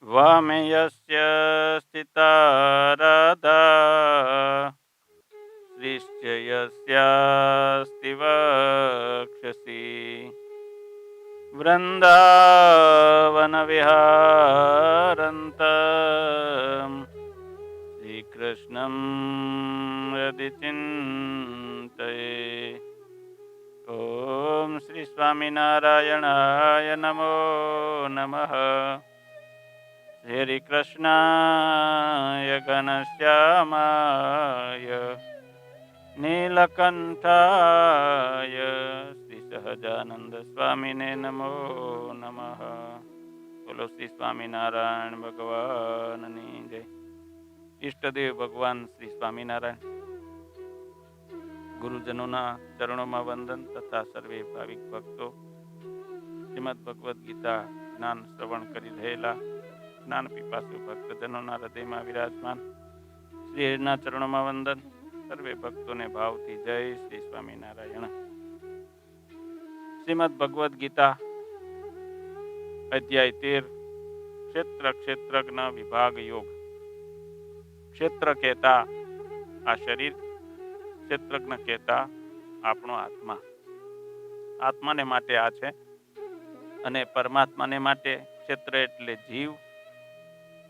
वामे यस्य स्थिता राधा श्रीश्च यस्यास्ति वक्षसि वृन्दावनविहारन्तम् श्रीकृष्णं यदि चिन्तये। ॐ श्री स्वामिनारायणाय नमो नमः। श्रीकृष्णाय घनश्यामाय नीलकण्ठाय श्रीसहजानंद स्वामिने नमो नमः। बोलो श्री स्वामिनारायण भगवाननी जय। ઈષ્ટદેવ ભગવાન શ્રી સ્વામિનારાયણ ગુરુજનોના ચરણોમાં વંદન તથા સર્વે ભાવિક ભક્તો શ્રીમદ ભગવદ્ ગીતા જ્ઞાન શ્રવણ કરી રહેલા જ્ઞાન પીપાસુ ભક્તજનોના હૃદયમાં વિરાજમાન શ્રી હરિના ચરણોમાં વંદન. સર્વે ભક્તોને ભાવથી જય શ્રી સ્વામિનારાયણ. શ્રીમદ ભગવદ્ ગીતા અધ્યાય 13 ક્ષેત્ર ક્ષેત્રજ્ઞ વિભાગ યોગ. ક્ષેત્ર કહેતા આ શરીર, ક્ષેત્રજ્ઞ કહેતા આપણો આત્મા. આત્માને માટે આ છે અને પરમાત્માને માટે ક્ષેત્ર એટલે જીવ,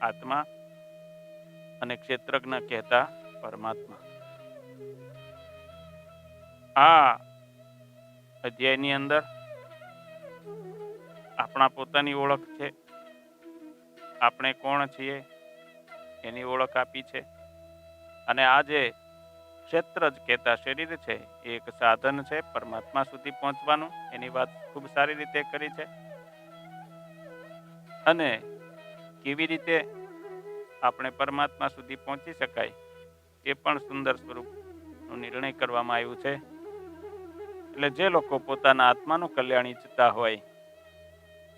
આત્મા, અને ક્ષેત્રજ્ઞ કહેતા પરમાત્મા. આ અધ્યાયની અંદર આપણા પોતાની ઓળખ છે, આપણે કોણ છીએ એની ઓળખ આપી છે. અને આ જે ક્ષેત્ર જ કહેતા શરીર છે એ એક સાધન છે પરમાત્મા સુધી પહોંચવાનું, એની વાત ખૂબ સારી રીતે કરી છે. અને કેવી રીતે આપણે પરમાત્મા સુધી પહોંચી શકાય એ પણ સુંદર સ્વરૂપનો નિર્ણય કરવામાં આવ્યું છે. એટલે જે લોકો પોતાના આત્માનું કલ્યાણ ઈચ્છતા હોય,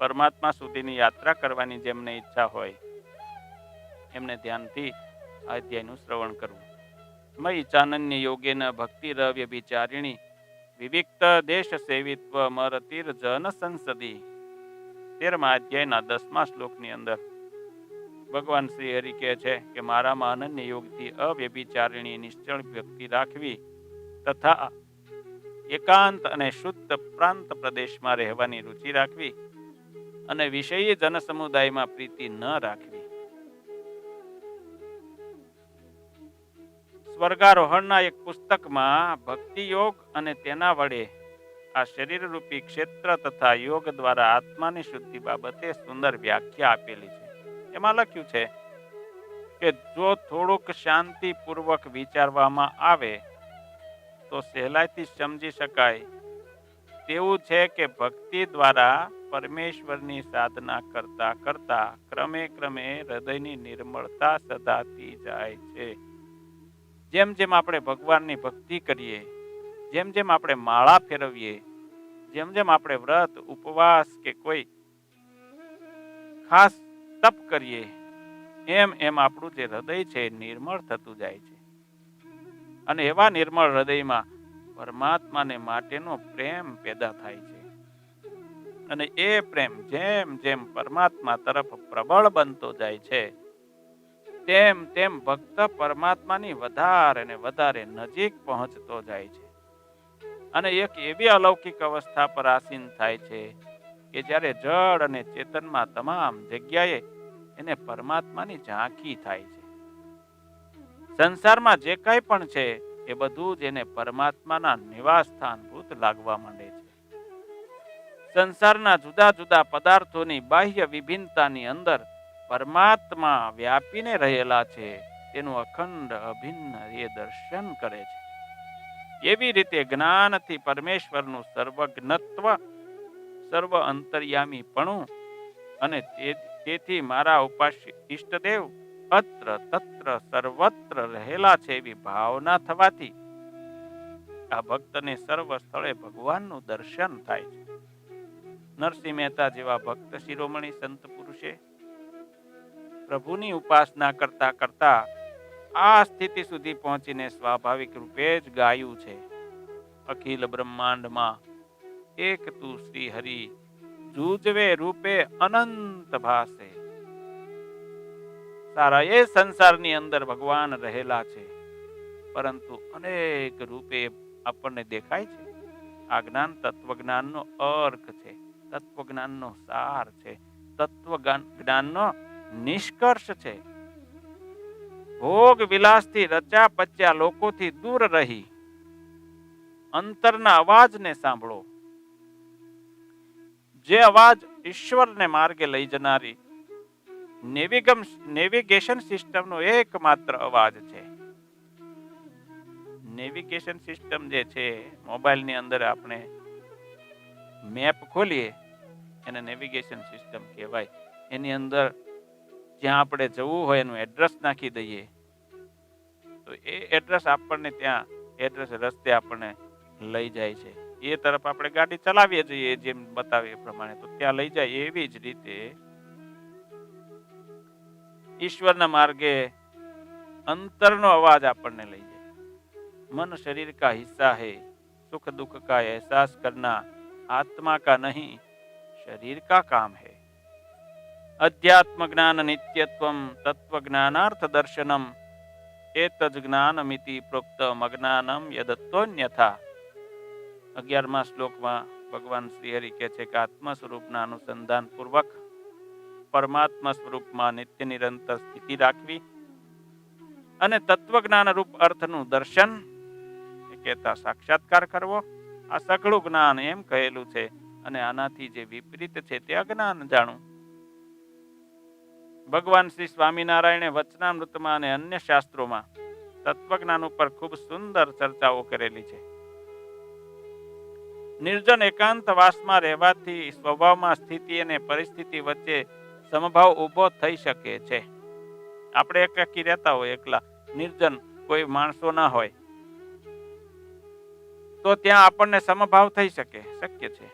પરમાત્મા સુધીની યાત્રા કરવાની જેમને ઈચ્છા હોય, એમને ધ્યાનથી આ અધ્યાયનું શ્રવણ કરવું. મયી ચાનન્ય યોગેન ભક્તિરવ્ય વિચારિણી વિવિક્ત દેશ સેવિત્વ મરતીર જન સંસદી. 13મા અધ્યાયના 10મા શ્લોકની અંદર ભગવાન શ્રી હરિ કહે છે કે મારામાં અનન્ય યોગથી અવ્યભિચારિણી નિશ્ચળ ભક્તિ રાખવી તથા એકાંત અને શુદ્ધ પ્રાંત પ્રદેશમાં રહેવાની રુચિ રાખવી અને વિષયી જન સમુદાયમાં પ્રીતિ ન રાખવી. સ્વર્ગારોહણના એક પુસ્તકમાં ભક્તિ યોગ અને તેના વડે આ શરીર રૂપી ક્ષેત્ર તથા યોગ દ્વારા આત્માની શુદ્ધિ બાબતે સુંદર વ્યાખ્યા આપેલી છે. એમાં લખ્યું છે કે જો થોડુંક શાંતિપૂર્વક વિચારવામાં આવે તો સહેલાઈથી સમજી શકાય તેવું છે કે ભક્તિ દ્વારા પરમેશ્વરની સાધના કરતા કરતા ક્રમે ક્રમે હૃદયની નિર્મળતા સધાતી જાય છે. જેમ જેમ આપણે ભગવાનની ભક્તિ કરીએ, જેમ જેમ આપણે માળા ફેરવીએ, જેમ જેમ આપણે વ્રત ઉપવાસ કે કોઈ ખાસ તપ કરીએ, એમ એમ આપણું જે હૃદય છે નિર્મળ થતું જાય છે. અને એવા નિર્મળ હૃદયમાં પરમાત્માને માટેનો પ્રેમ પેદા થાય છે. અને એ પ્રેમ જેમ જેમ પરમાત્મા તરફ પ્રબળ બનતો જાય છે તેમ તેમ ભક્ત પરમાત્માની વધારે ને વધારે નજીક પહોંચતો જાય છે. અને એક એવી અલૌકિક અવસ્થા પર આસીન થાય છે કે જ્યારે જળ અને ચેતનમાં તમામ જગ્યાએ એને પરમાત્માની ઝાંખી થાય છે. સંસારમાં જે કંઈ પણ છે એ બધું જ એને પરમાત્માના નિવાસ સ્થાનભૂત લાગવા માંડે છે. સંસારના જુદા જુદા પદાર્થોની બાહ્ય વિભિન્નતાની અંદર પરમાત્મા વ્યાપીને રહેલા છે તેનું અખંડ અભિન્ન એ દર્શન કરે છે. એવી રીતે જ્ઞાનથી પરમેશ્વરનું સર્વજ્ઞત્વ, સર્વ અંતર્યામીપણું અને તેથી મારા ઉપાસ્ય ઈષ્ટદેવ અત્ર તત્ર સર્વત્ર રહેલા છે એવી ભાવના થવાથી આ ભક્તને સર્વ સ્થળે ભગવાનનું દર્શન થાય છે. નરસિંહ મહેતા જેવા ભક્ત શિરોમણી સંત પુરુષે પ્રભુની ઉપાસના કરતા કરતા આ સ્થિતિ સુધી પહોંચીને સ્વાભાવિક રૂપે જ ગાયું છે, અખિલ બ્રહ્માંડમાં એક તું શ્રી હરિ જૂજવે રૂપે અનંત ભાસે. સારા એ સંસારની અંદર ભગવાન રહેલા છે, પરંતુ અનેક રૂપે આપણને દેખાય છે. આ જ્ઞાન તત્વજ્ઞાનનો અર્ક છે, તત્વજ્ઞાનનો સાર છે, તત્વજ્ઞાનનો નિષ્કર્ષ છે. ભોગ વિલાસથી રચ્યા પચ્યા લોકોથી દૂર રહી અંતરના અવાજને સાંભળો. જે અવાજ ઈશ્વરને માર્ગે લઈ જનારી નેવિગેશન સિસ્ટમનો એકમાત્ર અવાજ છે. નેવિગેશન સિસ્ટમ જે છે, મોબાઈલની અંદર આપણે મેપ ખોલીએ એને નેવિગેશન સિસ્ટમ કહેવાય. એની અંદર જ્યાં આપણે જવું હોય એનું એડ્રેસ નાખી દઈએ તો એ એડ્રેસ આપણને ત્યાં એડ્રેસ રસ્તે આપણને લઈ જાય છે. એ તરફ આપણે ગાડી ચલાવીએ છીએ જેમ બતાવે એ પ્રમાણે, તો ત્યાં લઈ જાય. એવી જ રીતે ઈશ્વરના માર્ગે અંતરનો અવાજ આપણને લઈ જાય. मन शरीर का हिस्सा है, सुख दुख का एहसास करना आत्मा का नहीं शरीर का काम है. अध्यात्म ज्ञान नित्यत्वम तत्व ज्ञानार्थ दर्शनम एतज ज्ञानमिति प्रोक्त मज्ञानम यदत्वन्यथा. 11મા શ્લોકમાં ભગવાન શ્રી હરિ કહે છે કે આત્મ સ્વરૂપના અનુસંધાન પૂર્વક પરમાત્મા સ્વરૂપમાં નિત્ય નિરંતર સ્થિતિ રાખવી અને તત્વજ્ઞાન રૂપ અર્થનું દર્શન કહેતા સાક્ષાત્કાર કરવો, આ સઘળું જ્ઞાન એમ કહેલું છે. અને આનાથી જે વિપરીત છે તે અજ્ઞાન જાણવું. ભગવાન શ્રી સ્વામિનારાયણે વચનામૃતમાં અને અન્ય શાસ્ત્રોમાં તત્વજ્ઞાન ઉપર ખૂબ સુંદર ચર્ચાઓ કરેલી છે. નિર્જન એકાંતવાસમાં રહેવાથી સ્વભાવમાં સ્થિતિ અને પરિસ્થિતિ વચ્ચે સમભાવ ઊભો થઈ શકે છે. આપણે એકાકી રહેતા હોય, એકલા નિર્જન, કોઈ માણસો ના હોય, તો ત્યાં આપણને સમભાવ થઈ શક્ય છે.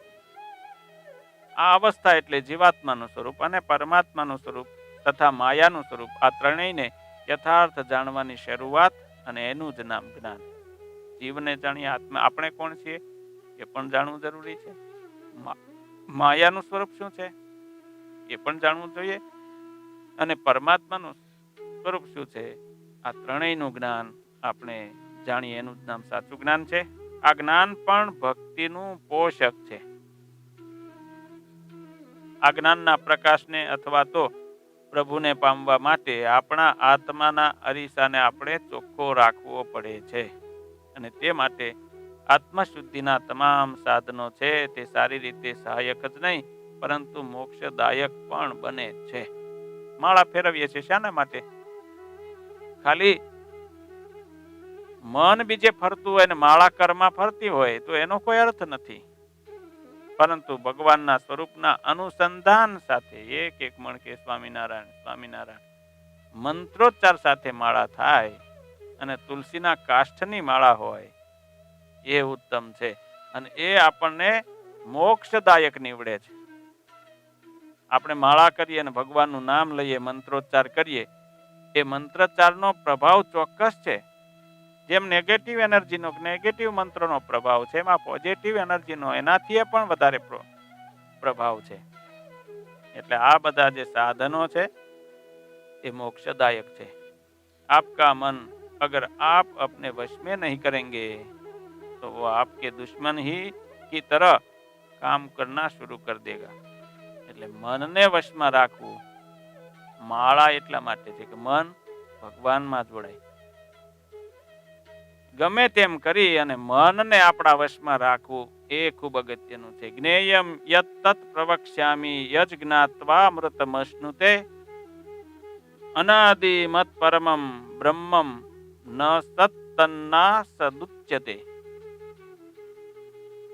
આ અવસ્થા એટલે જીવાત્માનું સ્વરૂપ અને પરમાત્માનું સ્વરૂપ તથા માયાનું સ્વરૂપ, આ ત્રણેયને યથાર્થ જાણવાની શરૂઆત અને એનું જ નામ જ્ઞાન. જીવને જાણીએ, આત્મા આપણે કોણ છીએ એ પણ જાણવું જરૂરી છે. માયાનું સ્વરૂપ શું છે એ પણ જાણવું જોઈએ, અને પરમાત્માનું સ્વરૂપ શું છે, આ ત્રણેયનું જ્ઞાન આપણે જાણીએ એનું જ નામ સાચું જ્ઞાન છે. આ જ્ઞાન પણ ભક્તિનું પોષક છે. આ જ્ઞાનના પ્રકાશને અથવા તો પ્રભુને પામવા માટે આપણા આત્માના અરીસાને આપણે ચોખ્ખો રાખવો પડે છે. અને તે માટે આત્મશુદ્ધિના તમામ સાધનો છે તે સારી રીતે સહાયક જ નહીં પરંતુ મોક્ષદાયક પણ બને છે. માળા ફેરવીએ છીએ શાના માટે? ખાલી મન બીજે ફરતું હોય ને માળા કરમાં ફરતી હોય તો એનો કોઈ અર્થ નથી. પરંતુ ભગવાનના સ્વરૂપના અનુસંધાન સાથે એક મણકે સ્વામિનારાયણ સ્વામિનારાયણ મંત્રોચ્ચાર સાથે માળા થાય અને તુલસીના કાષ્ઠની માળા હોય એ ઉત્તમ છે. અને એ આપણને મોક્ષદાયક નીવડે છે. આપણે માળા કરીએ અને ભગવાનનું નામ લઈએ, મંત્રોચ્ચાર કરીએ, એ મંત્રોચ્ચારનો પ્રભાવ ચોક્કસ છે. જેમ નેગેટિવ એનર્જીનો, નેગેટિવ મંત્રોનો પ્રભાવ છે, એમાં પોઝિટિવ એનર્જીનો એનાથી પણ વધારે પ્રભાવ છે. એટલે આ બધા જે સાધનો છે એ મોક્ષદાયક છે. આપકા મન અગર आप अपने वश में नहीं करेंगे तो वो आपके दुश्मन ही की तरह काम करना शुरू कर देगा. એટલે મનને વશમાં રાખવું માળા એટલા માટે છે કે મન ભગવાનમાં જોડાય. ગમે તેમ કરી અને મનને આપણા વશમાં રાખવું એ ખૂબ અગત્યનું છે. જ્ઞેયમ યત તત પ્રવક્ષ્યામિ યજ જ્ઞાત્વા અમૃતમશ્નુતે અનાદિ મત પરમમ બ્રહ્મમ ન સત્તન્ના સદુચ્યતે.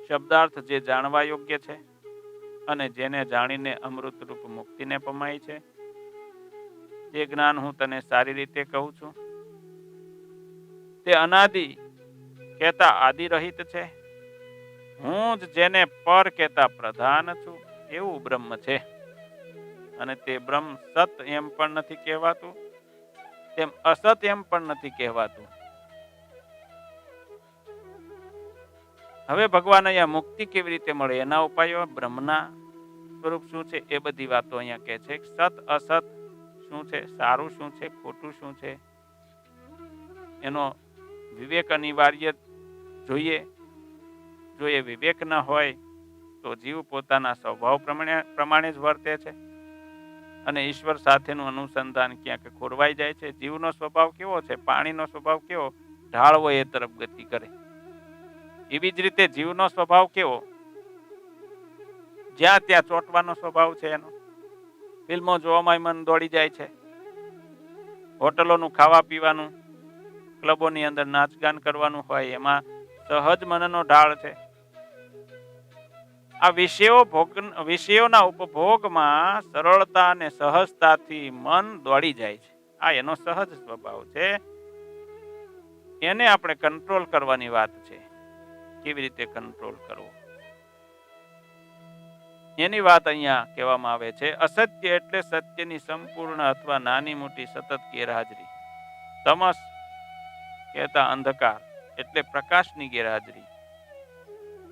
શબ્દાર્થ જે જાણવા યોગ્ય છે અને જેને જાણીને અમૃતરૂપ મુક્તિને પમાય છે, જે જ્ઞાન હું તને સારી રીતે કહું છું તે અનાદિ કહેતા આદિ રહિત છે. હું જ જેને પર કહેતા પ્રધાન છું એવું બ્રહ્મ છે. અને તે બ્રહ્મ સત એમ પણ નથી કહેવાતું, તેમ અસત એમ પણ નથી કહેવાતું. હવે ભગવાન અહીંયા મુક્તિ કેવી રીતે મળે એના ઉપાયો, બ્રહ્મના સ્વરૂપ શું છે એ બધી વાતો અહીંયા કહે છે. સત અસત શું છે, સારું શું છે, ખોટું શું છે, એનો વિવેક અનિવાર્ય જોઈએ. જો એ વિવેક ન હોય તો જીવ પોતાના સ્વભાવ પ્રમાણે જ વર્તે છે અને ઈશ્વર સાથેનું અનુસંધાન ક્યાંક ખોરવાઈ જાય છે. જીવનો સ્વભાવ કેવો છે? પાણીનો સ્વભાવ કેવો? ઢાળવો એ તરફ ગતિ કરે. એવી જ રીતે જીવનો સ્વભાવ કેવો? જ્યાં ત્યાં ચોંટવાનો સ્વભાવ છે એનો. ફિલ્મો જોવામાં મન દોડી જાય છે, હોટલોનું ખાવા પીવાનું, ક્લબોની અંદર નાચગાન કરવાનું હોય એમાં સહજ મનનો ઢાળ છે. આ વિષયોના ઉપભોગમાં સરળતા અને સહજતાથી મન દોડી જાય છે. આ એનો સહજ સ્વભાવ છે. એને આપણે કંટ્રોલ કરવાની વાત છે. કેવી રીતે કંટ્રોલ કરવો એની વાત અહીંયા કહેવામાં આવે છે. અસત્ય એટલે સત્યની સંપૂર્ણ અથવા નાની મોટી સતત ગેરહાજરી. તમસ કહેતા અંધકાર એટલે પ્રકાશની ગેરહાજરી.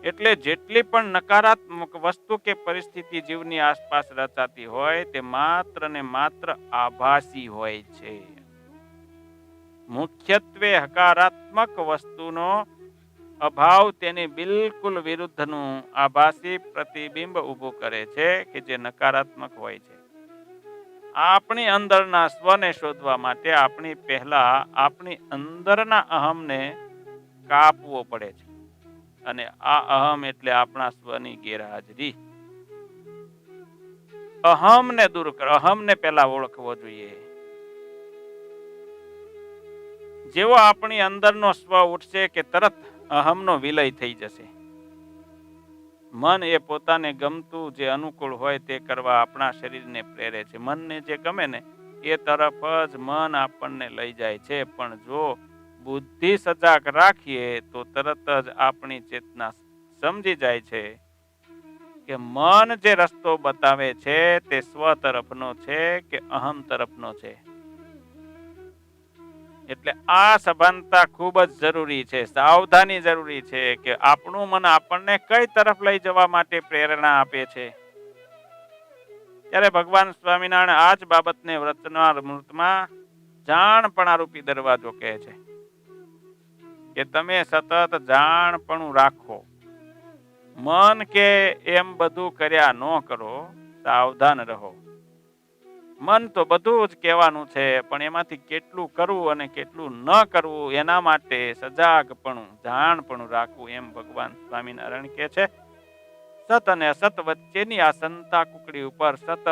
એટલે જેટલી પણ નકારાત્મક વસ્તુ કે પરિસ્થિતિ જીવની આસપાસ રચાતી હોય તે માત્ર ને માત્ર આભાસી હોય છે. મુખ્યત્વે હકારાત્મક વસ્તુનો અભાવ તેની બિલકુલ વિરુદ્ધનું આભાસી પ્રતિબિંબ ઊભું કરે છે કે જે નકારાત્મક હોય છે. આપણી અંદરના સ્વને શોધવા માટે આપણી પહેલા આપણી અંદરના અહમને કાપવો પડે છે. અને આ અહમ એટલે આપણા સ્વની ગેરહાજરી. અહમને દૂર કરો. અહમને પહેલા ઓળખવો જોઈએ. જેવો આપણી અંદરનો સ્વ ઉઠશે કે તરત અહમનો વિલય થઈ જશે. મન એ પોતાને ગમતું જે અનુકૂળ હોય તે કરવા આપણા શરીરને પ્રેરે છે. મનને જે ગમે ને એ તરફ જ મન આપણને લઈ જાય છે. પણ જો બુદ્ધિ સજાગ રાખીએ તો તરત જ આપણી ચેતના સમજી જાય છે કે મન જે રસ્તો બતાવે છે તે સ્વ તરફનો છે કે અહમ તરફનો છે. એટલે આ સભાનતા ખૂબ જ જરૂરી છે. સાવધાની જરૂરી છે કે આપણું મન આપણને કઈ તરફ લઈ જવા માટે પ્રેરણા આપે છે. ત્યારે ભગવાન સ્વામિનારાયણ આ જ બાબતને વચનામૃતમાં જાણપણા રૂપી દરવાજો કહે છે કે તમે સતત જાણપણું રાખો. મન કે એમ બધું કર્યા ન કરો, સાવધાન રહો. મન તો બધું જ કહેવાનું છે, પણ એમાંથી કેટલું કરવું અને કેટલું ન કરવું એના માટે સજાગપણું, જાણપણું રાખવું, એમ ભગવાન સ્વામિનારાયણ કહે છે. સત અને અસત વચ્ચેની આ સંતા કુકડી ઉપર સતત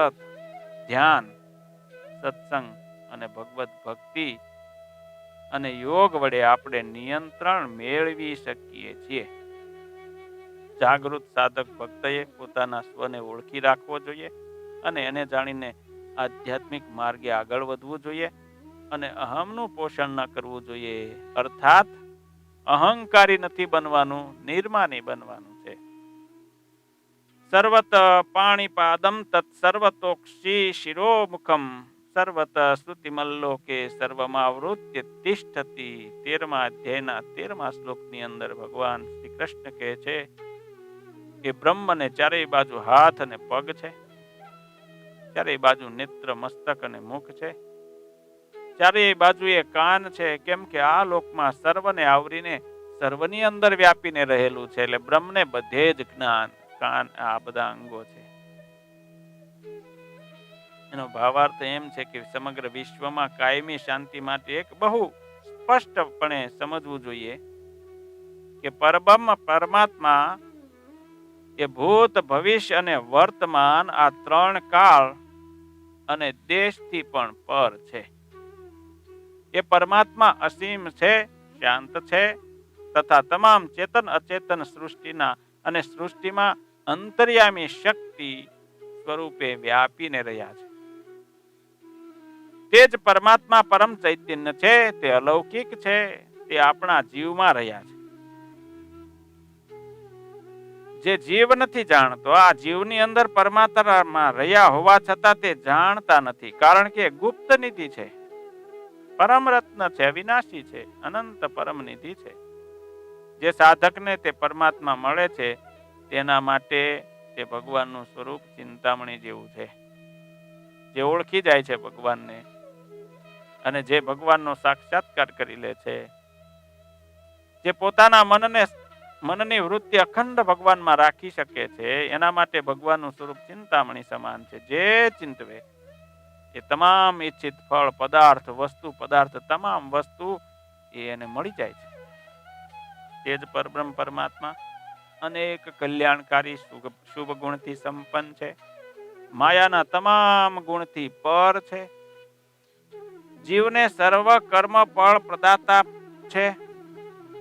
ધ્યાન, સત્સંગ અને ભગવત ભક્તિ અને યોગ વડે આપણે નિયંત્રણ મેળવી શકીએ છીએ. જાગૃત સાધક ભક્તએ પોતાના સ્વને ઓળખી રાખવો જોઈએ અને એને જાણીને આધ્યાત્મિક માર્ગે આગળ વધવું જોઈએ અને અહમનું પોષણ ન કરવું જોઈએ. અર્થાત અહંકારી નથી બનવાનું, નિર્માની બનવાનું છે. સર્વત પાણીપાદમ તત્ સર્વતોક્ષી શિરોમુખમ સર્વત શ્રુતિમલ્લોકે સર્વમાવૃત્ય તિષ્ઠતિ. 13મા અધ્યાયના 13મા શ્લોકની અંદર ભગવાન શ્રી કૃષ્ણ કહે છે કે બ્રહ્મને ચારેય બાજુ હાથ અને પગ છે, ચારેય બાજુ નેત્ર, મસ્તક અને મુખ છે, ચારેય બાજુ એ કાન છે. કેમ કે આ લોકમાં સર્વને આવરીને સર્વની અંદર વ્યાપીને રહેલું છે. એટલે બ્રહ્મને બધે જ જ્ઞાન, કાન, આ બધા અંગો છે. એનો ભાવાર્થ એમ છે કે સમગ્ર વિશ્વમાં કાયમી શાંતિ માટે એક બહુ સ્પષ્ટપણે સમજવું જોઈએ કે પરબ્રહ્મ પરમાત્મા એ ભૂત, ભવિષ્ય અને વર્તમાન આ ત્રણ કાળ અને દેશથી પણ પર છે. એ પરમાત્મા અસીમ છે, શાંત છે તથા તમામ ચેતન અચેતન સૃષ્ટિના અને સૃષ્ટિમાં અંતર્યામી શક્તિ સ્વરૂપે વ્યાપીને રહ્યા છે. તે જ પરમાત્મા પરમ ચૈતન્ય છે, તે અલૌકિક છે, તે આપણા જીવમાં રહ્યા છે. જે જીવ નથી જાણતો, આ જીવની અંદર પરમાત્મામાં રહ્યા હોવા છતાં તે જાણતા નથી. કારણ કે ગુપ્ત નિધિ છે, પરમ રત્ન છે, અવિનાશી છે, અનંત પરમ નિધિ છે. જે સાધકને તે પરમાત્મા મળે છે તેના માટે તે ભગવાનનું સ્વરૂપ ચિંતામણી જેવું છે. જે ઓળખી જાય છે ભગવાનને અને જે ભગવાનનો સાક્ષાત્કાર કરી લે છે, જે પોતાના મનની વૃત્તિ અખંડ ભગવાનમાં રાખી શકે છે, એના માટે ભગવાનનું સ્વરૂપ ચિંતામણી સમાન છે. જે ચિંતવે એ તમામ ઈચ્છિત ફળ, પદાર્થ તમામ વસ્તુ એને મળી જાય છે. તે જ પરબ્રહ્મ પરમાત્મા અનેક કલ્યાણકારી શુભ ગુણથી સંપન્ન છે, માયાના તમામ ગુણથી પર છે, જીવને સર્વ કર્મ ફળ પ્રદાતા છે,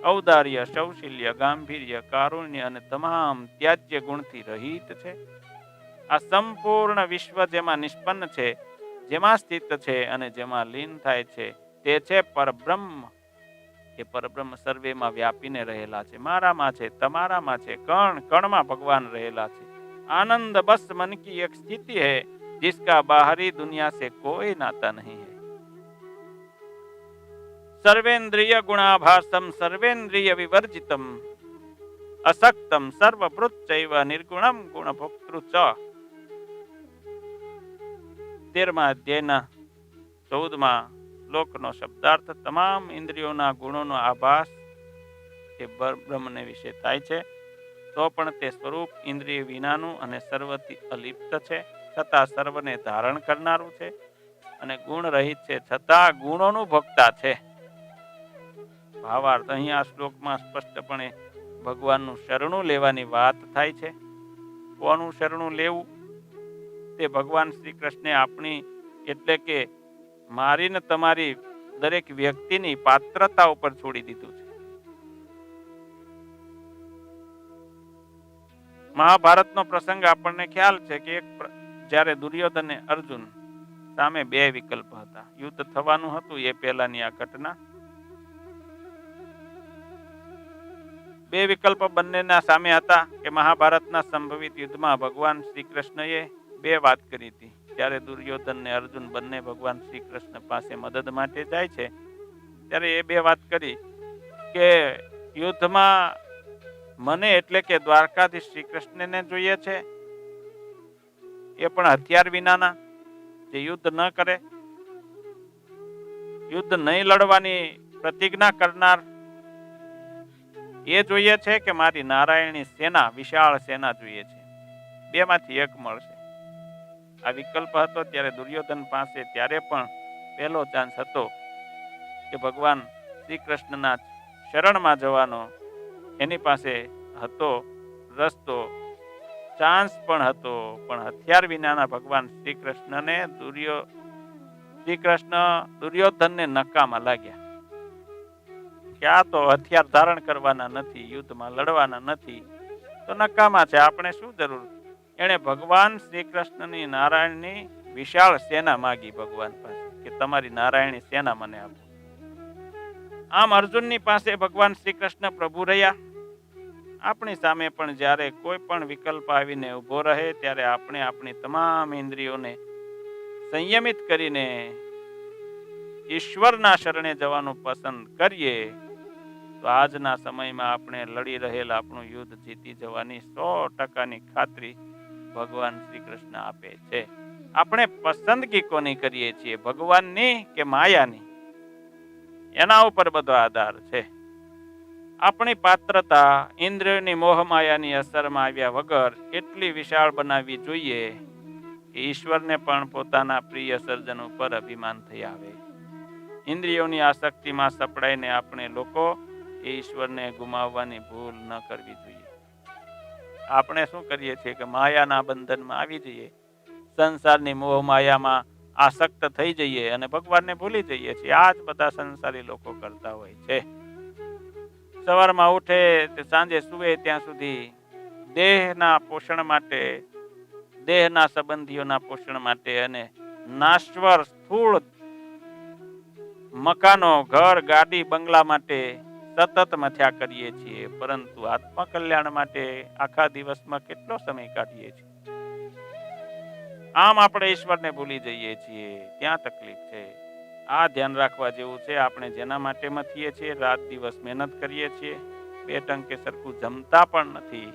ઔદાર્ય, સૌશીલ્ય, ગાંભીર્ય, કારુણ્ય અને તમામ ત્યાજ્ય ગુણથી રહિત છે. આ સંપૂર્ણ વિશ્વ જેમાં નિષ્પન્ન છે, જેમાં સ્થિત છે અને જેમાં લીન થાય છે, તે છે પરબ્રહ્મ. એ પરબ્રહ્મ સર્વેમાં વ્યાપીને રહેલા છે, મારામાં છે, તમારામાં છે, કણ કણમાં ભગવાન રહેલા છે. आनंद बस मन की एक स्थिति है जिसका बाहरी दुनिया से कोई नाता नहीं है. सर्वेन्द्रिय गुणाभासम सर्वेन्द्रिय विवर्जितम असक्तम सर्वभृत चैव निर्गुणम गुणभोक्तृ च. 13મા અધ્યાયના 14મા શ્લોકનો શબ્દાર્થ. તમામ ઇન્દ્રિયોના ગુણોનો આભાસ એ બ્રહ્મને વિશે થાય છે, તો પણ તે સ્વરૂપ ઇન્દ્રિય વિનાનું અને સર્વથી અલિપ્ત છે, છતાં સર્વને ધારણ કરનારું છે અને ગુણ રહિત છે, છતાં ગુણોનું ભોગતા છે. ભાવાર્થ અહીં આ શ્લોકમાં સ્પષ્ટપણે ભગવાનનું શરણું લેવાની વાત થાય છે. કોનું શરણું લેવું? તે ભગવાન શ્રી કૃષ્ણે આપણી એટલે કે મારી ને તમારી દરેક વ્યક્તિની પાત્રતા ઉપર છોડી દીધું છે. મહાભારતનો પ્રસંગ આપણને ખ્યાલ છે કે જ્યારે દુર્યોધન અને અર્જુન સામે બે વિકલ્પ હતા. યુદ્ધ થવાનું હતું એ પહેલાની આ ઘટના. બે વિકલ્પ બંનેના સામે હતા કે મહાભારતના સંભવિત યુદ્ધમાં ભગવાન શ્રી કૃષ્ણએ બે વાત કરી હતી. ત્યારે દુર્યોધન ને અર્જુન બંને ભગવાન શ્રી કૃષ્ણ પાસે મદદ માટે જાય છે, ત્યારે એ બે વાત કરી કે યુદ્ધમાં મને એટલે કે દ્વારકાધીશ શ્રી કૃષ્ણને જોઈએ છે, એ પણ હથિયાર વિનાના, જે યુદ્ધ ન કરે, યુદ્ધ નહીં લડવાની પ્રતિજ્ઞા કરનાર, એ જોઈએ છે કે મારી નારાયણી સેના, વિશાળ સેના જોઈએ છે. બે માંથી એક મળશે. આ વિકલ્પ હતો ત્યારે દુર્યોધન પાસે. ત્યારે પણ પહેલો ચાન્સ હતો કે ભગવાન શ્રી કૃષ્ણના શરણમાં જવાનો. એની પાસે હતો રસ્તો, ચાન્સ પણ હતો, પણ હથિયાર વિનાના ભગવાન શ્રી કૃષ્ણને દુર્યોધનને નકામાં લાગ્યા કે આ તો હથિયાર ધારણ કરવાના નથી, યુદ્ધમાં લડવાના નથી, તો નકામા છે, આપણે શું જરૂર. એણે ભગવાન શ્રી કૃષ્ણની નારાયણની વિશાળ સેના માગી ભગવાન પાસે કે તમારી નારાયણી સેના મને આપો. આમ અર્જુનની પાસે ભગવાન શ્રી કૃષ્ણ પ્રભુ રહ્યા. આપણી સામે પણ જ્યારે કોઈ પણ વિકલ્પ આવીને ઉભો રહે ત્યારે આપણે આપણી તમામ ઇન્દ્રિયોને સંયમિત કરીને ઈશ્વરના શરણે જવાનું પસંદ કરીએ તો આજના સમયમાં આપણે લડી રહેલા આપણું યુદ્ધ જીતી જવાની 100% ખાતરી ભગવાન શ્રી કૃષ્ણ આપે છે. આપણે પસંદગી કોની કરીએ છીએ, ભગવાનની કે માયાની? એના ઉપર બધો આધાર છે. આપણી પાત્રતા ઇન્દ્રિયોની મોહમાયાની અસરમાં આવ્યા વગર એટલી વિશાળ બનાવવી જોઈએ કે ઈશ્વરને પણ પોતાના પ્રિય સર્જન ઉપર અભિમાન થઈ આવે. ઇન્દ્રિયોની આસક્તિમાં સપડાઈને આપણે લોકો એ ઈશ્વરને ગુમાવવાની ભૂલ ન કરવી જોઈએ. આપણે શું કરીએ છીએ કે માયાના બંધનમાં આવી જઈએ, સંસારની મોહ માયામાં આસક્ત થઈ જઈએ અને ભગવાનને ભૂલી જઈએ છીએ. આ જ બધા સંસારી લોકો કરતા હોય છે. સવારમાં ઉઠે તે સાંજે સુવે ત્યાં સુધી દેહના પોષણ માટે, દેહના સંબંધીઓના પોષણ માટે અને નાશ્વર સ્થૂળ મકાનો, ઘર, ગાડી, બંગલા માટે સતત મથ્યા કરીએ છીએ, પરંતુ આત્મકલ્યાણ માટે આખા દિવસમાં કેટલો સમય કાઢીએ છીએ. આમ આપણે ઈશ્વરને ભૂલી જઈએ છીએ, ત્યાં તકલીફ છે. આ ધ્યાન રાખવા જેવું છે. આપણે જેના માટે મથીએ છીએ, રાત દિવસ મહેનત કરીએ છીએ, બે ટંકે સરખું જમતા પણ નથી,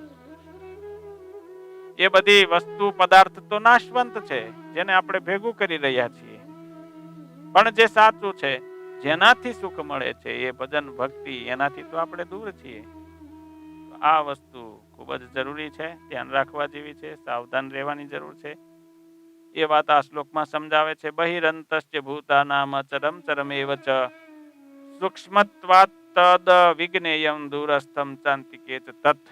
એ બધી વસ્તુ પદાર્થ તો નાશવંત છે, જેને આપણે ભેગું કરી રહ્યા છીએ. પણ જે સાચું છે, જેનાથી સુખ મળે છે, એ ભજન ભક્તિ, એનાથી તો આપણે દૂર છીએ. આ વસ્તુ ખૂબ જ જરૂરી છે, ધ્યાન રાખવા જેવી છે, સાવધાન રહેવાની જરૂર છે. એ વાત આ શ્લોકમાં સમજાવે છે. બહિરંતસ્ય ભૂતાનામ ચરમ ચરમેવ ચ સૂક્ષ્મત્વાત તદ વિજ્ઞેયમ દૂરસ્થમ ચાંતિકે ચ તત.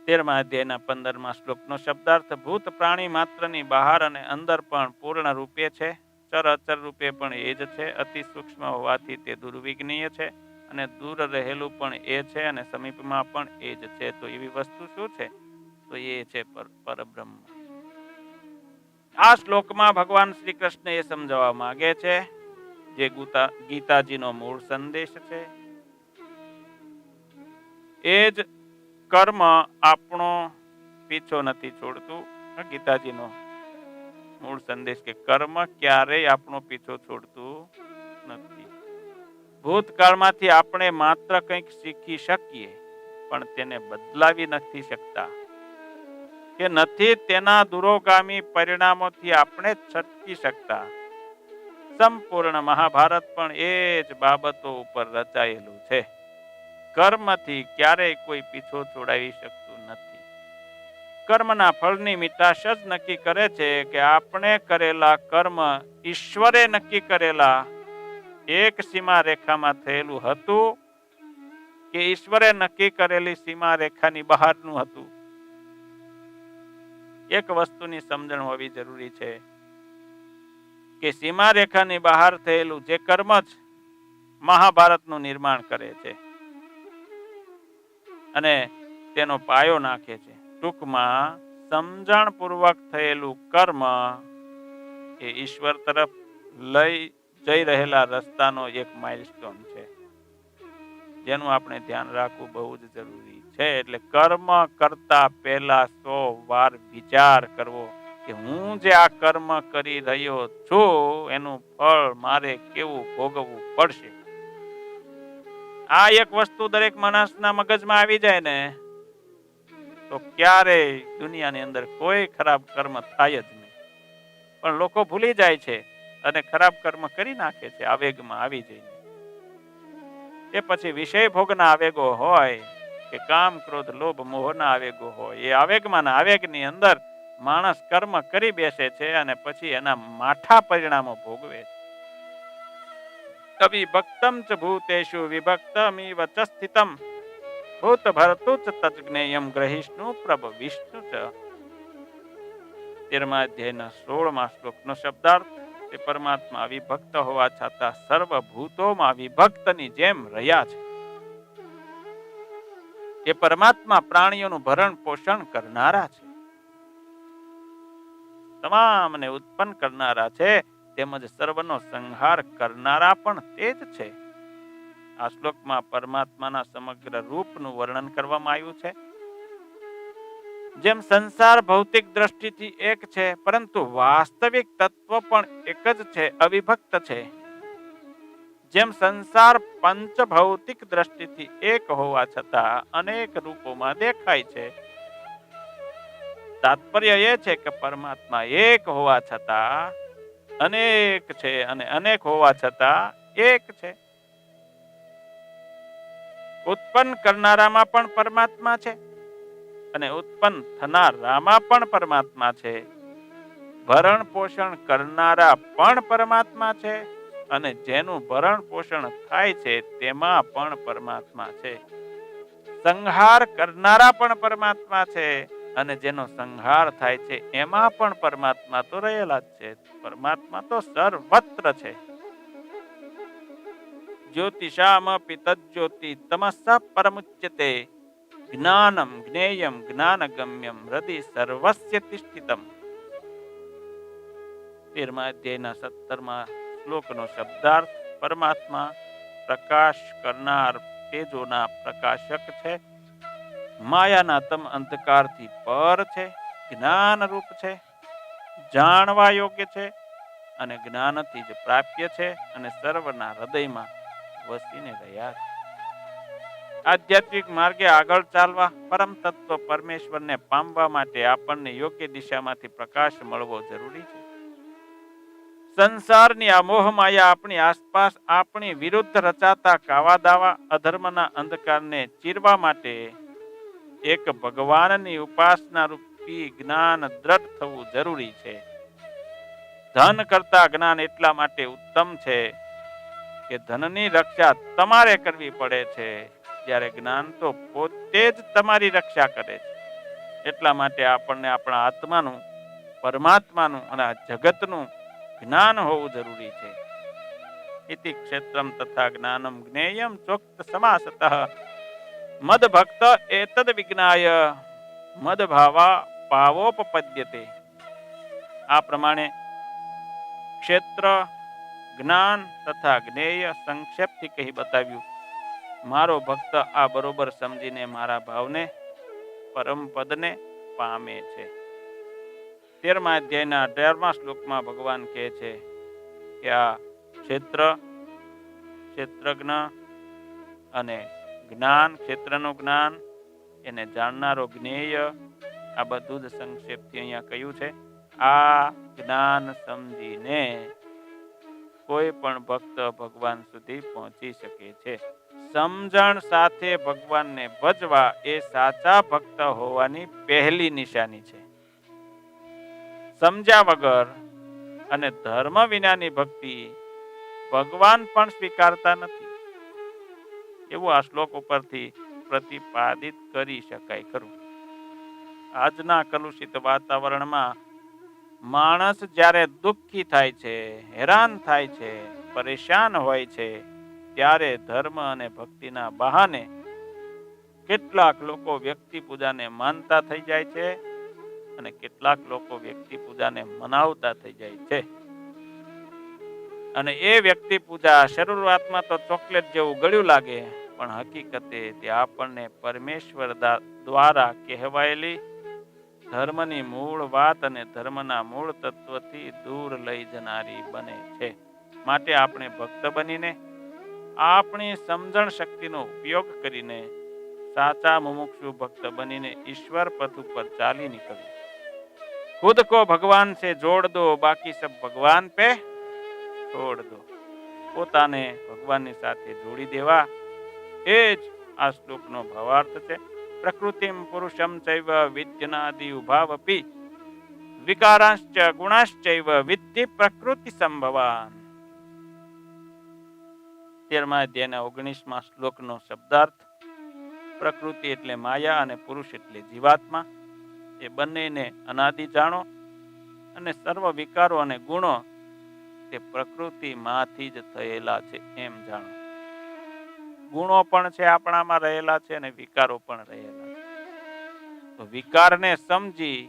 13મા અધ્યાયના 15મા શ્લોકનો શબ્દાર્થ. ભૂત પ્રાણી માત્રની બહાર અને અંદર પણ પૂર્ણ રૂપે છે, ચર અચર રૂપે પણ એ જ છે. અતિ સૂક્ષ્મ હોવાથી તે દુર્વિજ્ઞેય છે, અને દૂર રહેલું પણ એ છે, અને સમીપમાં પણ એ જ છે. તો એવી વસ્તુ શું છે? તો એ છે પરબ્રહ્મ. આ શ્લોકમાં ભગવાન શ્રી કૃષ્ણ એ સમજાવવા માંગે છે, જે ગીતાજીનો મૂળ સંદેશ છે, એ જ કર્મ આપણો પીછો નથી છોડતું. ગીતાજીનો મૂળ સંદેશ કે કર્મ ક્યારેય આપણો પીછો છોડતું નથી. ભૂતકાળમાંથી આપણે માત્ર કંઈક શીખી શકીએ, પણ તેને બદલાવી નથી શકતા, કે નથી તેના દુરોગામી પરિણામોથી આપણે છટકી શકતા. સંપૂર્ણ મહાભારત પણ એ જ બાબતો ઉપર રચાયેલું છે. કર્મથી ક્યારેય કોઈ પીછો છોડાવી શકતું નથી. કર્મના ફળની મીઠાશ જ નક્કી કરે છે કે આપણે કરેલા કર્મ ઈશ્વરે નક્કી કરેલા એક સીમા રેખામાં થયેલું હતું, કે ઈશ્વરે નક્કી કરેલી સીમા રેખાની બહારનું હતું. એક વસ્તુની સમજણ હોવી જરૂરી છે કે સીમા રેખાની બહાર થયેલું જે કર્મ જ મહાભારતનું નિર્માણ કરે છે અને તેનો પાયો નાખે છે. ટૂંકમાં સમજણપૂર્વક થયેલું કર્મ એ ઈશ્વર તરફ લઈ જઈ રહેલા રસ્તાનો એક માઇલસ્ટોન છે, જેનું આપણે ધ્યાન રાખવું બહુ જ જરૂરી છે. એટલે કર્મ કરતા પહેલા 100 વાર વિચાર કરવો કે હું જે આ કર્મ કરી રહ્યો છું, એનું ફળ મારે કેવું ભોગવવું પડશે. આ એક વસ્તુ દરેક માણસના મગજમાં આવી જાય ને, તો ક્યારેય દુનિયાની અંદર કોઈ ખરાબ કર્મ થાય જ નહીં. પણ લોકો ભૂલી જાય છે અને ખરાબ કર્મ કરી નાખે છે આવેગમાં આવી જઈને. એ પછી વિષય ભોગના આવેગો હોય કે કામ ક્રોધ લોભ મોહના આવેગો હોય, એ આવેગમાંના આવેગની અંદર માણસ કર્મ કરી બેસે છે અને પછી એના માઠા પરિણામો ભોગવે છે. અવિભક્તમ ચ ભૂતેષુ વિભક્તમિવ ચ સ્થિતમ ભૂત ભરતુ ચ તજ્ઞેયમ ગ્રહિષ્ણુ પ્રભ વિષ્ણુ ચ. 13મા અધ્યાયના 16મા શ્લોકનો શબ્દાર્થ. તે પરમાત્મા વિભક્ત હોવા છતાં સર્વભૂતોમાં વિભક્તની જેમ રહ્યા છે. એ પરમાત્મા પ્રાણીઓનું ભરણ પોષણ કરનારા છે, તમામને ઉત્પન્ન કરનારા છે, તેમજ સર્વનો સંહાર કરનારા પણ તે જ છે. આ શ્લોકમાં પરમાત્માના સમગ્ર રૂપનું વર્ણન કરવામાં આવ્યું છે. જેમ સંસાર ભૌતિક દ્રષ્ટિથી એક છે, પરંતુ વાસ્તવિક તત્વ પણ એક જ છે, અવિભક્ત છે. જેમ સંસાર પંચભૌતિક દ્રષ્ટિથી એક હોવા છતાં અનેક રૂપોમાં દેખાય છે, તાત્પર્ય એ છે કે પરમાત્મા એક હોવા છતાં અનેક છે અને અનેક હોવા છતાં એક છે. ઉત્પન્ન કરનારામાં પણ પરમાત્મા છે અને ઉત્પન્ન થનારામાં પણ પરમાત્મા છે. ભરણ પોષણ કરનારા પણ પરમાત્મા છે અને જેનું ભરણ પોષણ થાય છે તેમાં પણ પરમાત્મા છે. સંહાર કરનારા પણ પરમાત્મા છે અને જેનો સંહાર થાય છે એમાં પણ પરમાત્મા તો રહેલા જ છે. પરમાત્મા તો સર્વત્ર છે. જ્યોતિષામપિ તજ્જ્યોતિ તમસઃ પરમુચ્યતે જ્ઞાનમ જ્ઞેયમ જ્ઞાનગમ્યમ હૃદિ સર્વસ્ય તિષ્ઠિતમ. 13મા અધ્યાયના 17મા શ્લોકનો શબ્દાર્થ. પરમાત્મા પ્રકાશ કરનાર તેજોના પ્રકાશક છે, માયાના તમ અંધકારથી પર છે, જ્ઞાન રૂપ છે, જાણવા યોગ્ય છે અને જ્ઞાનથી જ પ્રાપ્ય છે અને સર્વના હૃદયમાં વસીને રહ્યા છે. આધ્યાત્મિક માર્ગે આગળ ચાલવા, પરમ તત્વ પરમેશ્વરને પામવા માટે આપણને યોગ્ય દિશામાંથી પ્રકાશ મળવો જરૂરી છે. સંસારની આ મોહમાયા આપણી આસપાસ આપણી વિરુદ્ધ રચાતા કાવા દાવા અધર્મના અંધકારને ચીરવા માટે એક ભગવાનની ઉપાસના રૂપી જ્ઞાન દ્રઢ થવું જરૂરી છે. ધન કરતા જ્ઞાન એટલા માટે ઉત્તમ છે કે ધનની રક્ષા તમારે કરવી પડે છે, જ્યારે જ્ઞાન તો પોતે જ તમારી રક્ષા કરે છે. એટલા માટે આપણને આપણા આત્માનું, પરમાત્માનું અને આ જગતનું જ્ઞાન હોવું જરૂરી છે. ઇતિ ક્ષેત્રમ તથા જ્ઞાનમ જ્ઞેયમ ચોક્ત સમાસતઃ મદ ભક્ત એતદ વિજ્ઞાય મદ ભાવા પાવોપપદ્યતે. આ પ્રમાણે ક્ષેત્ર, જ્ઞાન તથા જ્ઞેય સંક્ષેપથી કહી બતાવ્યું. મારો ભક્ત આ બરોબર સમજીને મારા ભાવને, પરમ પદને પામે છે. 13મા અધ્યાયના 18મા શ્લોકમાં ભગવાન કહે છે કે આ ક્ષેત્ર, ક્ષેત્રજ્ઞ અને જ્ઞાન, ક્ષેત્રનું જ્ઞાન, એને જાણનારો જ્ઞેય, આ બધું જ સંક્ષેપથી અહીંયા કહ્યું છે. આ જ્ઞાન સમજીને કોઈ પણ ભક્ત ભગવાન સુધી પહોંચી શકે છે. સમજણ સાથે ભગવાનને ભજવા એ સાચા ભક્ત હોવાની પહેલી નિશાની છે. સમજ્યા વગર અને ધર્મ વિનાની ભક્તિ ભગવાન પણ સ્વીકારતા નથી, એવું આ શ્લોક ઉપરથી પ્રતિપાદિત કરી શકાય ખરું. આજના કલુષિત વાતાવરણમાં માણસ જ્યારે દુઃખી થાય છે, હેરાન થાય છે, પરેશાન હોય છે, ત્યારે ધર્મ અને ભક્તિના બહાને કેટલાક લોકો વ્યક્તિ પૂજાને માનતા થઈ જાય છે અને કેટલાક લોકો વ્યક્તિ પૂજાને મનાવતા થઈ જાય છે. અને એ વ્યક્તિ પૂજા શરૂઆતમાં તો ચોકલેટ જેવું ગળ્યું લાગે, પણ હકીકતે તે આપણને પરમેશ્વર દ્વારા કહેવાયેલી ધર્મની મૂળ વાત અને ધર્મના મૂળ તત્વથી દૂર લઈ જનારી બને છે. માટે આપણે ભક્ત બનીને આપણી સમજણ શક્તિનો ઉપયોગ કરીને સાચા મુમુક્ષુ ભક્ત બનીને ઈશ્વર પથ ઉપર ચાલી નીકળવું. ખુદ કો ભગવાન સે જોડ દો, બાકી સબ ભગવાન પે છોડ દો. પોતાને ભગવાનની સાથે જોડી દેવા, એ જ આ શ્લોકનો ભાવાર્થ છે. પ્રકૃતિમ પુરુષમ ચૈવ વિદ્યનાદિ ઉભાવપી વિકારાંશ્ચ ગુણાશ્ચૈવ વિદ્ધિ પ્રકૃતિ સંભવાન. 13મા અધ્યાયના 19મા શ્લોકનો શબ્દાર્થ. પ્રકૃતિ એટલે માયા અને પુરુષ એટલે જીવાત્મા. એ બંનેને અનાદિ જાણો અને સર્વ વિકારો અને ગુણો તે પ્રકૃતિમાંથી જ થયેલા છે એમ જાણો. ગુણો પણ છે આપણામાં રહેલા છે અને વિકારો પણ રહેલા છે. તો વિકારને સમજી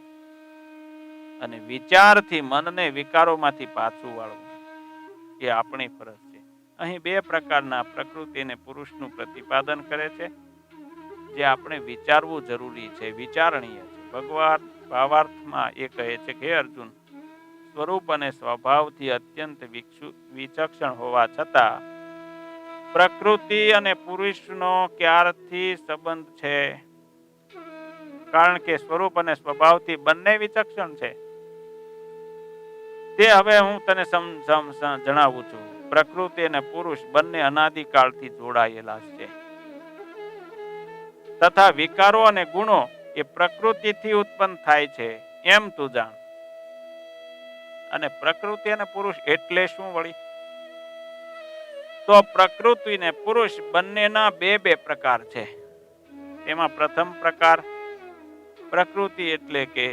અને વિચારથી મનને વિકારોમાંથી પાછું વાળવું એ આપણી ફરજ છે. અહીં બે પ્રકારના પ્રકૃતિ અને પુરુષનું પ્રતિપાદન કરે છે, જે આપણે વિચારવું જરૂરી છે, વિચારણીય છે. ભગવાન ભાવાર્થમાં એ કહે છે કે હે અર્જુન, સ્વરૂપ અને સ્વભાવથી અત્યંત વિચક્ષણ હોવા છતાં પ્રકૃતિ અને પુરુષનો ક્યારથી સંબંધ છે? કારણ કે સ્વરૂપ અને સ્વભાવથી બંને વિચક્ષણ છે. તે હવે હું તને જણાવું છું. પ્રકૃતિ અને પુરુષ બંને અનાદિકાળથી જોડાયેલા છે, તથા વિકારો અને ગુણો એ પ્રકૃતિથી ઉત્પન્ન થાય છે એમ તું જાણ. અને પ્રકૃતિ અને પુરુષ એટલે શું વળી? તો પ્રકૃતિ અને પુરુષ બંનેના બે પ્રકાર છે. તેમાં પ્રથમ પ્રકાર પ્રકૃતિ એટલે કે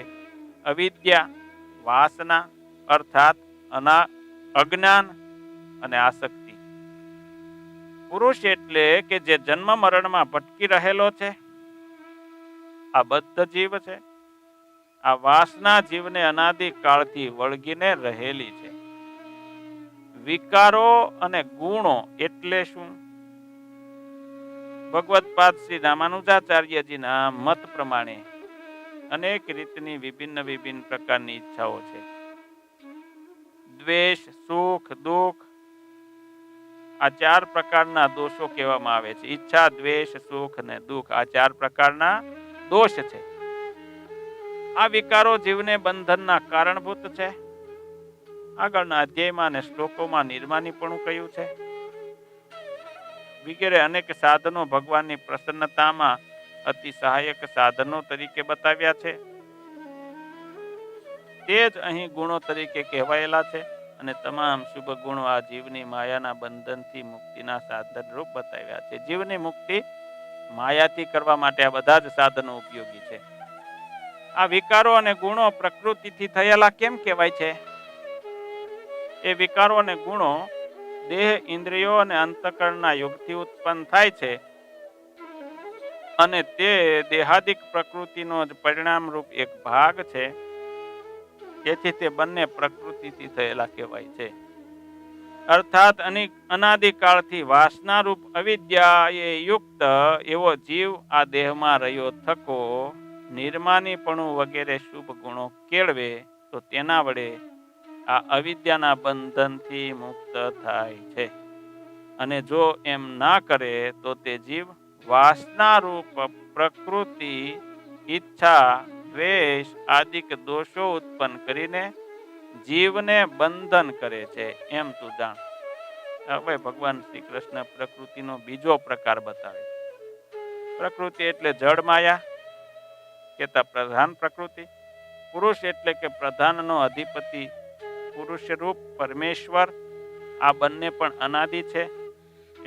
અવિદ્યા, વાસના અર્થાત અજ્ઞાન અને આસક્તિ. પુરુષ એટલે કે જે જન્મ મરણમાં ભટકી રહેલો છે, આ બદ્ધ જીવ છે. આ વાસના જીવને અનાદિ કાળથી વળગીને રહેલી છે. વિકારો અને ગુણો એટલે શું? ભગવત્પાદ શ્રી રામાનુજાચાર્યજીના મત પ્રમાણે અનેક રીતની વિભિન્ન પ્રકારની ઈચ્છાઓ છે. દ્વેષ, સુખ, દુઃખ આ 4 પ્રકારના દોષો કહેવામાં આવે છે. ઈચ્છા, દ્વેષ, સુખ અને દુઃખ, આ 4 પ્રકારના દોષ છે. આ વિકારો જીવને બંધનના કારણભૂત છે. આગળના અધ્યાયમાં અને શ્લોકોમાં નિર્માનીપણું કહ્યું છે. વગેરે અનેક સાધનો ભગવાનની પ્રસન્નતામાં અતિ સહાયક સાધનો તરીકે બતાવ્યા છે. તે જ અહીં ગુણો તરીકે કહેવાયેલા છે. અને તમામ શુભ ગુણો આ જીવની માયાના બંધનથી મુક્તિના સાધન રૂપ બતાવ્યા છે. જીવની મુક્તિ માયાથી કરવા માટે આ બધા જ સાધનો ઉપયોગી છે. આ વિકારો અને ગુણો પ્રકૃતિથી થયેલા કેમ કહેવાય છે? એ વિકારો અને ગુણો દેહ, ઇન્દ્રિયો અને અંતઃકરણના યોગથી ઉત્પન્ન થાય છે અને તે દેહાદિક પ્રકૃતિનો જ પરિણામ રૂપ એક ભાગ છે. તેથી તે બંને પ્રકૃતિથી થયેલા કહેવાય છે. અર્થાત અનાદિકાળથી વાસના રૂપ અવિદ્યાએ યુક્ત એવો જીવ આ દેહમાં રહ્યો થકો નિર્માનીપણું વગેરે શુભ ગુણો કેળવે તો તેના વડે આ અવિદ્યાના બંધનથી મુક્ત થાય છે. અને જો એમ ના કરે તો તે જીવ વાસના રૂપ પ્રકૃતિ, ઈચ્છા, દ્વેષ આદિક દોષો ઉત્પન્ન કરીને જીવને બંધન કરે છે. એમ તું જાણ. હવે ભગવાન શ્રી કૃષ્ણ પ્રકૃતિનો બીજો પ્રકાર બતાવે. પ્રકૃતિ એટલે જળ માયા કહેતા પ્રધાન પ્રકૃતિ. પુરુષ એટલે કે પ્રધાનનો અધિપતિ પુરુષ રૂપ પરમેશ્વર. આ બંને પણ અનાદિ છે,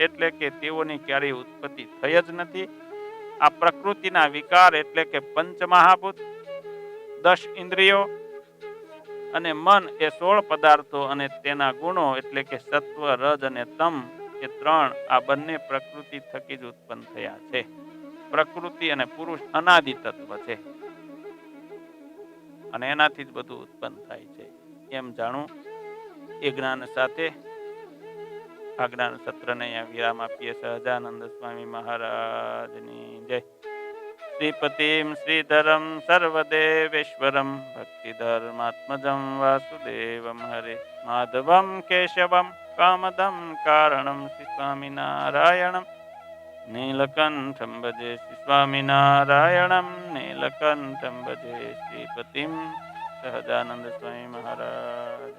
એટલે કે તેઓની ક્યારેય ઉત્પત્તિ થઈ જ નથી. આ પ્રકૃતિના વિકાર એટલે કે પંચમહાભૂત, 10 ઇન્દ્રિયો અને મન એ 16 પદાર્થો અને તેના ગુણો એટલે કે સત્વ, રજ અને તમ એ 3 આ બંને પ્રકૃતિ થકી જ ઉત્પન્ન થયા છે. પ્રકૃતિ અને પુરુષ અનાદિ તત્વ છે અને એનાથી જ બધું ઉત્પન્ન થાય છે. એમ જાણવું. એ જ્ઞાન સાથે આ જ્ઞાન સત્રને અહીંયા વિરામ આપીએ. સહજાનંદ સ્વામી મહારાજની જય. શ્રીપતિમ શ્રીધરમ સર્વદેવેશ્વરમ ભક્તિધર્માત્મજમ વાસુદેવમ હરે માધવમ કેશવમ કામદમ કારણમ શ્રી સ્વામિનારાયણમ નીલકંઠમ ભજે શ્રી સ્વામિનારાયણમ નીલકંઠમ ભજે. શ્રીપતિમ સહજાનંદ સ્વામી મહારાજ.